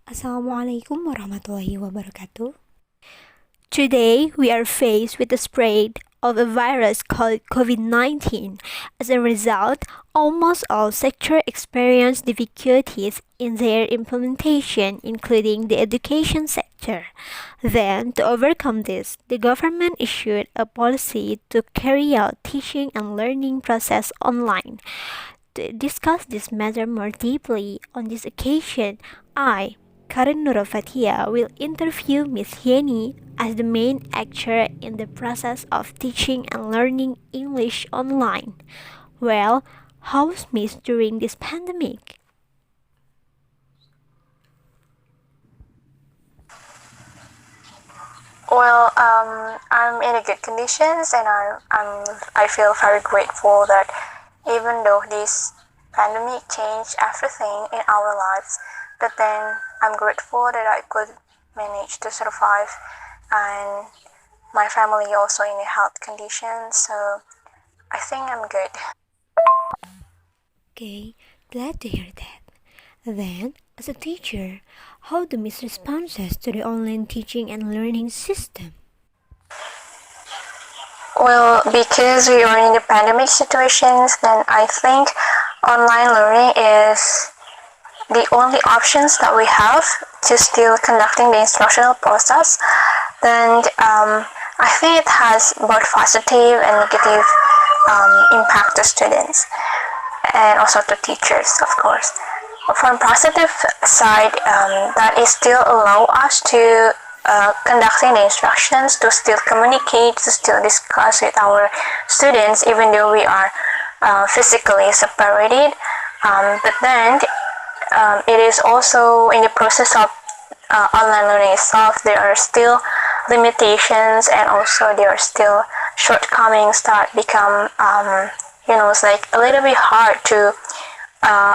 Assalamualaikum warahmatullahi wabarakatuh. Today, we are faced with the spread of a virus called COVID-19. As a result, almost all sectors experience difficulties in their implementation, including the education sector. Then, to overcome this, the government issued a policy to carry out teaching and learning process online. To discuss this matter more deeply on this occasion, I, Karin Nurul Fatia, will interview Miss Yeni as the main actor in the process of teaching and learning English online. Well, how's Miss during this pandemic? I'm in a good conditions, and I feel very grateful that even though this pandemic changed everything in our lives, but then I'm grateful that I could manage to survive, and my family also in a health condition. So I think I'm good. Okay, glad to hear that. Then, as a teacher, how do Miss responses to the online teaching and learning system? Well, because we are in the pandemic situations, then I think online learning is the only options that we have to still conducting the instructional process. Then I think it has both positive and negative impact to students and also to teachers, of course. From positive side, that is still allow us to conducting the instructions, to still communicate, to still discuss with our students, even though we are physically separated. But then it is also in the process of online learning itself, there are still limitations, and also there are still shortcomings that become it's like a little bit hard to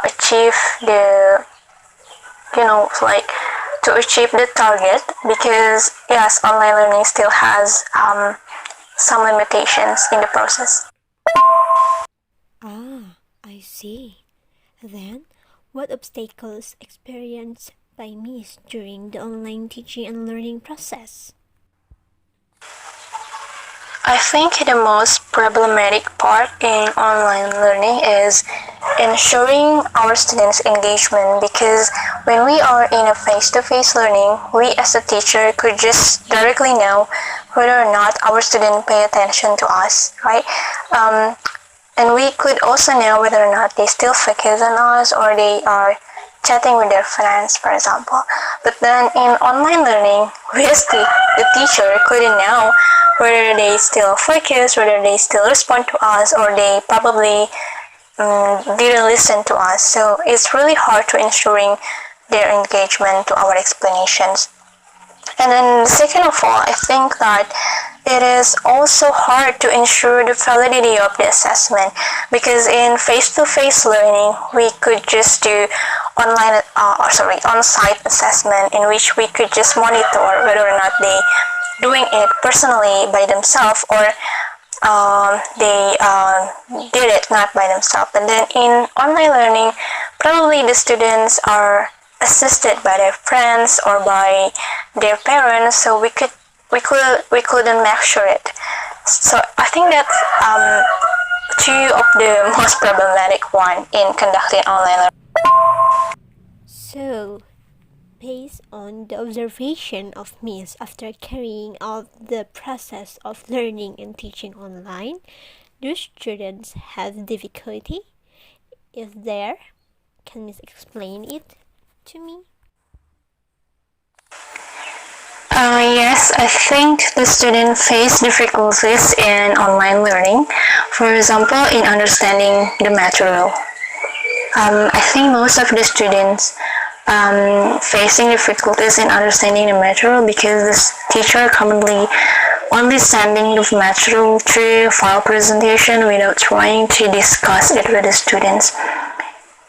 achieve the like to achieve the target, because yes, online learning still has some limitations in the process. Ah, I see. Then, what obstacles experienced by Miss during the online teaching and learning process? I think the most problematic part in online learning is ensuring our students' engagement, because when we are in a face-to-face learning, we as a teacher could just directly know whether or not our student pay attention to us, right? And we could also know whether or not they still focus on us, or they are chatting with their friends, for example. But then in online learning, we as the teacher couldn't know whether they still focus, whether they still respond to us, or they probably didn't listen to us. So it's really hard to ensuring their engagement to our explanations. And then second of all, I think that it is also hard to ensure the validity of the assessment, because in face-to-face learning, we could just do on-site assessment, in which we could just monitor whether or not they doing it personally by themselves, or they did it not by themselves. And then in online learning, probably the students are assisted by their friends or by their parents, so we couldn't measure it. So I think that's two of the most problematic one in conducting online learning. So, based on the observation of Miss after carrying out the process of learning and teaching online, do students have difficulty? Is there? Can Miss explain it to me? Yes, I think the student face difficulties in online learning. For example, in understanding the material. I think most of the students facing difficulties in understanding the material, because the teacher commonly only sending the material through file presentation without trying to discuss it with the students.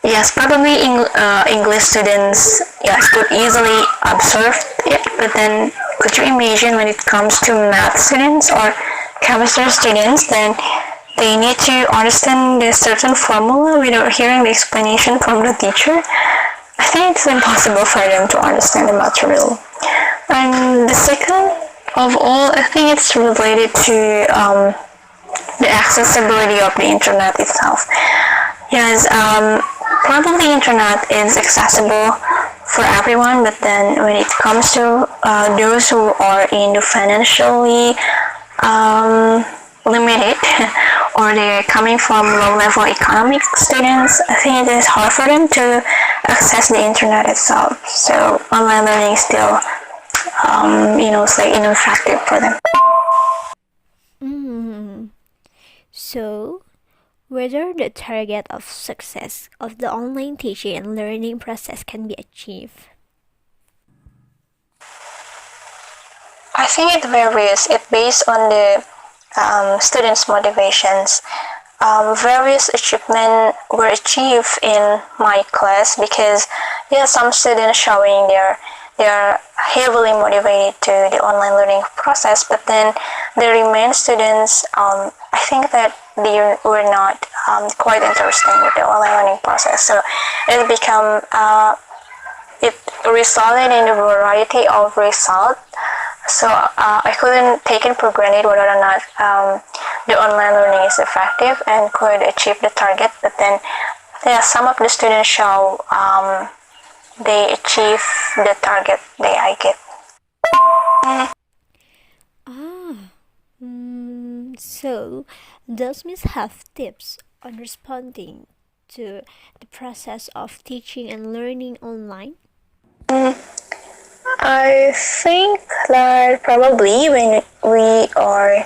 Yes, probably English students could easily observe it, but then could you imagine when it comes to math students or chemistry students, then they need to understand the certain formula without hearing the explanation from the teacher. I think it's impossible for them to understand the material. And the second of all, I think it's related to the accessibility of the internet itself. Yes, probably internet is accessible for everyone, but then when it comes to those who are in the financially limited or they're coming from low-level economic students, I think it is hard for them to access the internet itself. So online learning is still, it's like ineffective for them. So, whether the target of success of the online teaching and learning process can be achieved? I think it varies. It based on the students' motivations. Various achievements were achieved in my class because some students showing they're heavily motivated to the online learning process, but then the remaining students, I think that they were not quite interested with the online learning process. So it become it resulted in a variety of results. So I couldn't take it for granted whether or not the online learning is effective and could achieve the target. But then, some of the students show they achieve the target I get. So, does Miss have tips on responding to the process of teaching and learning online? I think that probably when we are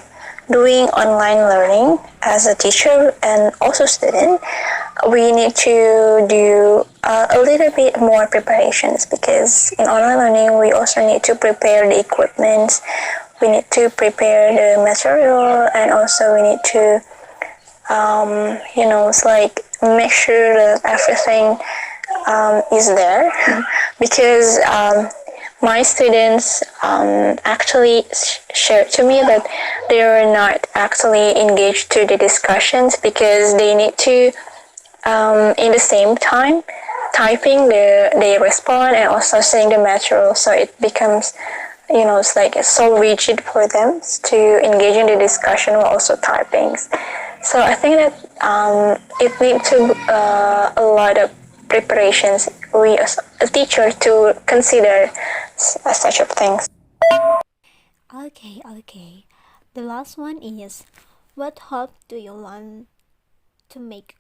doing online learning as a teacher and also student, we need to do a little bit more preparations because in online learning we also need to prepare the equipment, we need to prepare the material, and also we need to it's like make sure that everything is there because my students actually shared to me that they are not actually engaged to the discussions because they need to in the same time typing they respond and also saying the material, so it becomes it's like it's so rigid for them to engage in the discussion while also typing. So I think that it needs to a lot of preparations we as a teacher to consider such of things. Okay. The last one is, what hope do you want to make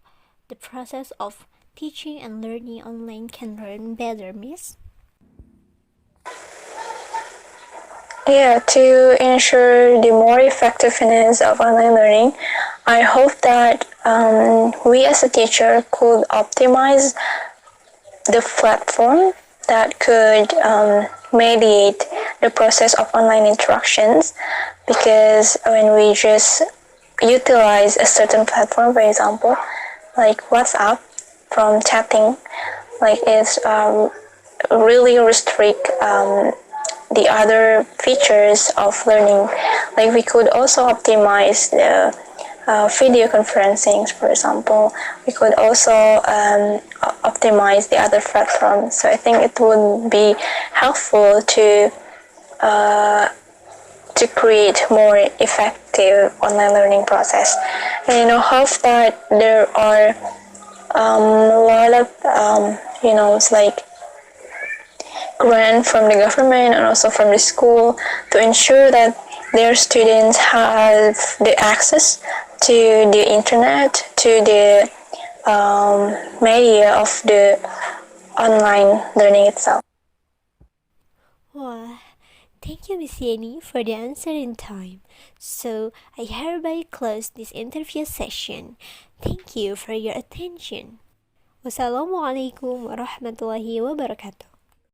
the process of teaching and learning online can learn better, Miss? Yeah, to ensure the more effectiveness of online learning, I hope that we as a teacher could optimize the platform that could mediate the process of online interactions, because when we just utilize a certain platform, for example, like WhatsApp from chatting, like it's really restrict the other features of learning. Like we could also optimize the video conferencing, for example. We could also optimize the other platforms. So I think it would be helpful to create more effective online learning process. And hope that there are a lot of it's like grant from the government and also from the school to ensure that their students have the access to the internet, to the media of the online learning itself. Well, thank you, Miss Yenny, for the answer in time. So, I hereby close this interview session. Thank you for your attention. Wassalamualaikum warahmatullahi wabarakatuh.